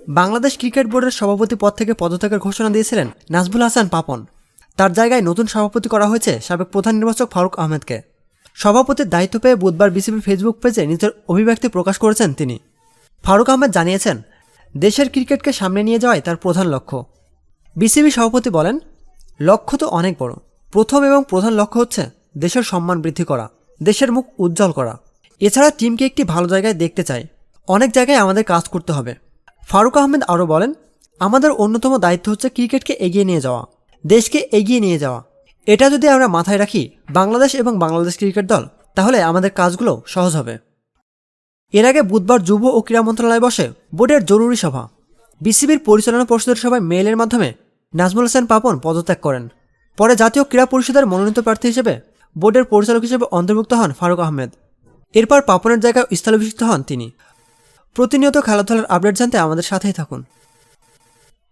Bangladesh cricket বোর্ডের সভাপতি পদ থেকে পদত্যাগের ঘোষণা দিয়েছিলেন নাজমুল হাসান পাপন। তার জায়গায় নতুন সভাপতি করা হয়েছে সাবেক প্রধান নির্বাচক ফারুক আহমেদকে। সভাপতির দায়িত্ব পেয়ে বুধবার বিসিবির ফেসবুক পেজে নিজের অভিব্যক্তি প্রকাশ করেছেন তিনি। ফারুক আহমেদ জানিয়েছেন, দেশের ক্রিকেটকে সামনে নিয়ে যাওয়াই তার প্রধান লক্ষ্য। বিসিবি সভাপতি বলেন, লক্ষ্য তো অনেক বড়। প্রথম এবং প্রধান লক্ষ্য হচ্ছে দেশের সম্মান বৃদ্ধি করা, দেশের মুখ উজ্জ্বল করা। এছাড়া টিমকে একটি ভালো জায়গায় দেখতে চাই। অনেক জায়গায় আমাদের কাজ করতে হবে। ফারুক আহমেদ আরও বলেন, আমাদের অন্যতম দায়িত্ব হচ্ছে ক্রিকেটকে এগিয়ে নিয়ে যাওয়া, দেশকে এগিয়ে নিয়ে যাওয়া। এটা যদি আমরা মাথায় রাখি বাংলাদেশ এবং বাংলাদেশ ক্রিকেট দল, তাহলে আমাদের কাজগুলো সহজ হবে। এর আগে বুধবার যুব ও ক্রীড়া মন্ত্রণালয়ে বসে বোর্ডের জরুরি সভা। বিসিবির পরিচালনা পর্ষদের সভায় মেইলের মাধ্যমে নাজমুল হাসান পাপন পদত্যাগ করেন। পরে জাতীয় ক্রীড়া পরিষদের মনোনীত প্রার্থী হিসেবে বোর্ডের পরিচালক হিসেবে অন্তর্ভুক্ত হন ফারুক আহমেদ। এরপর পাপনের জায়গায় স্থলাভিষিক্ত হন তিনি। প্রতিনিয়ত খেলাধুলার আপডেট জানতে আমাদের সাথেই থাকুন।